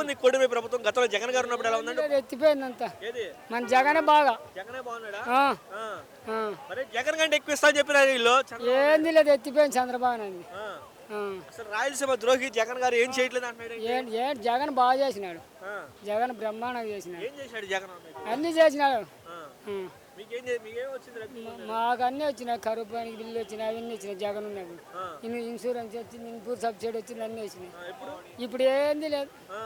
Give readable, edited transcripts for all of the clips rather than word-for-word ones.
ఉంది కూటమి ప్రభుత్వం? గతంలో జగన్ గారు ఉన్నప్పుడు ఎలా ఉందండి? అది ఎత్తిపోయిందంతా ఏది మన జగనే బాగా. జగనే బాగున్నాడా? ఆ, ఆ. ఆ. మరి జగన్ కంటే ఎక్కువ ఇస్తా అని చెప్పినారు వీళ్ళు. ఏంది లేదు, ఎత్తిపోయింది చంద్రబాబు నాయుడు. ఆ. ఆ. అసలు రాయలసీమ ద్రోహి జగన్ గారు ఏం చేయట్లేదు అంటున్నాడు. ఏంటి ఏంటి జగన్ బాగా చేసినాడు. ఆ. జగన్ బ్రహ్మాండంగా చేసినాడు. ఏం చేశాడు జగన్ మీకు? అన్నీ చేసినాడు. ఆ. ఉం. మీకేం వచ్చింది లబ్ధి? మాకు అన్నీ వచ్చినాయి. కరువు పనికి బిల్లు వచ్చినాయి, అవన్నీ వచ్చినాయి జగన్ ఉన్నప్పుడు. ఆ. ఇన్సూరెన్స్ వచ్చింది, ఇన్పూర్ సబ్సిడీ వచ్చింది, అన్నీ వచ్చినాయి. ఇప్పుడు ఇప్పుడు ఏంది లేదు. ఆ.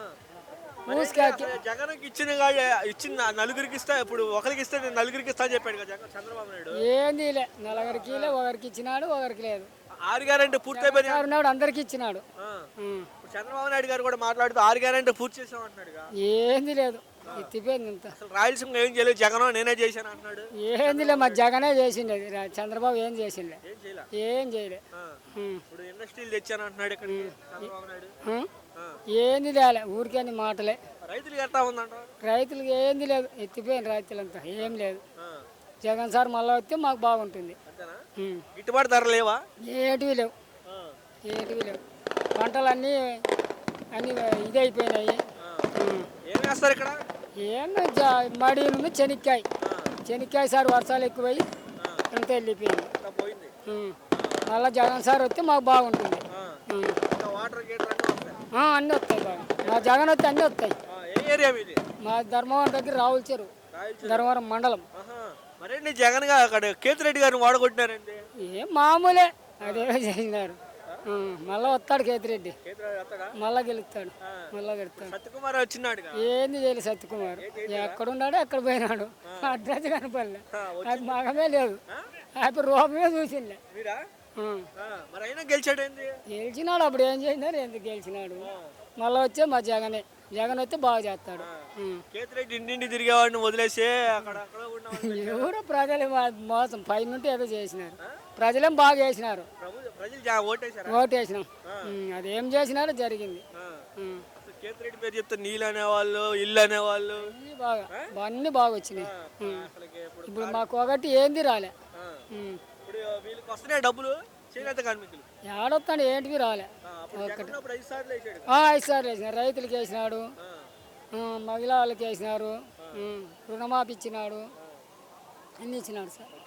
మరి ఊసుకాకి జగన్కి ఇచ్చిన నలుగురికి ఇస్తా, ఇప్పుడు ఒకరికి ఇస్తే నేను నలుగురికి ఇస్తా అని చెప్పాడు కదా చంద్రబాబు నాయుడు. ఏంది లే, నలుగురికి లే, ఒకరికి ఇచ్చినాడు, ఒకరికి లేదు. 6 గ్యారెంటీ పూర్తి అయిపోయినాయి. సార్ ఉన్నాడు, అందరికి ఇచ్చినాడు. ఆ. ఉం. ఇప్పుడు చంద్రబాబు నాయుడు గారు కూడా మాట్లాడుతూ 6 గ్యారెంటీ పూర్తి చేసాం అంటున్నాడుగా. ఏంది లేదు, ఎత్తిపోయింది ఇంత. అసలు రాయలసీమ ఏం చేయలేదు, జగన్ నేనే చేశాను అంటున్నాడు. ఏంది లే, మా జగనే చేసిండే. చంద్రబాబు ఏం చేసిండే, ఏం చేయలే. ఏం చేయలే. ఆ. ఉం. ఇప్పుడు ఇండస్ట్రీలు తెచ్చాను అంటున్నాడు ఇక్కడికి చంద్రబాబు నాయుడు. ఉం? ఆ. ఏంది లేలే, ఊరికేంది మాటలే. రైతులు ఎట్లా ఉందంట? రైతులకి ఏంది లేదు, ఎత్తిపోయింది రైతులంతా, ఏం లేదు. ఆ. జగన్ సార్ మళ్ళీ వస్తే మాకు బాగుంటుంది. అంతేనా? ఉం. గిట్టుబాటు ధర లేవా? ఏటివి లేవు, ఆ. ఏటివి లేవు. పంటలన్నీ అన్నీ ఇదైపోయినాయి. ఆ. ఉం. ఏం వేస్తారు ఇక్కడ? ఏం మడి ఉంది, చెనిక్కాయ. ఆ. చెనిక్కాయ సార్ వర్షాలు ఎక్కువై ఆ. అంతా వెళ్ళిపోయింది. అంతా పోయింది. ఉం. మళ్ళీ జగన్ సార్ వస్తే మాకు బాగుంటుంది. ఆ. ఉం. ఇంకా వాటర్ గేటర్ అన్నీ వస్తాయి. అన్నీ వస్తాయి బాగా. మా జగన్ వస్తే అన్నీ వస్తాయి. ఏ ఏరియా మీది? మా ధర్మవరం దగ్గర రావుల చెరువు, రాయలసీమ. ధర్మవరం మండలం. ఆహా. మరేంటి జగన్ గా అక్కడ కేతిరెడ్డి గారిని వాడగొట్టినారండి. ఏం మామూలే, అదేదో చేసినారు. మళ్ళీ వస్తాడు కేతిరెడ్డి, కేతిరెడ్డి వస్తాడా? మళ్ళా గెలుస్తాడు, ఆ. మళ్ళా గెలుస్తాడు. సత్యకుమార్ వచ్చినాడుగా. ఏంది చేయలేదు సత్యకుమార్. ఎక్కడున్నాడో ఎక్కడ పోయినాడు, అడ్రస్ కనపడలే. ఆ, అది మగమే లేదు, ఆ? ఇప్పుడు రూపమే చూసిండే. మీరా? ఉం. ఆ, మరి అయినా గెలిచాడేంది? గెలిచినాడు, అప్పుడు ఏం చేసినారు, ఎందుకు గెలిచినాడు. మళ్ళీ వచ్చే మా జగనే, జగన్ వస్తే బాగా చేస్తాడు. ఉం. కేతిరెడ్డి ఇంటింటి తిరిగేవాడిని వదిలేసి అక్కడ అక్కడ ఉన్నవాడిని ఎవరు ప్రజలు మోసం పై నుండి ఏదో చేసినారు. ప్రజలేం బాగా చేసినారు, ప్రజలు ఓటేశారా? ఓటేసినాం. అదేం చేసినారో జరిగింది. ఆ. ఉం. అసలు కేతిరెడ్డి పేరు చెప్తే నీళ్ళు అనేవాళ్ళు, ఇల్లు అనేవాళ్ళు. అన్నీ బాగా, అన్నీ బాగా వచ్చినాయి. అసలుకి ఇప్పుడు మాకు ఒకటి ఏంది రాలే. ఆ. ఉం. ఇప్పుడు వీళ్ళకి వస్తున్నాయి డబ్బులు చేనేత కార్మికులు. ఏడొస్తాడు, ఏంటివి రాలే. అప్పుడు జగన్ ఉన్నప్పుడు 5 సార్లు వేసాడు. 5 సార్లు వేసినారు, రైతులకి వేసినాడు, మహిళా వాళ్ళకి వేసినారు, రుణమాఫీ ఇచ్చినాడు, అన్నీ ఇచ్చినాడు సార్.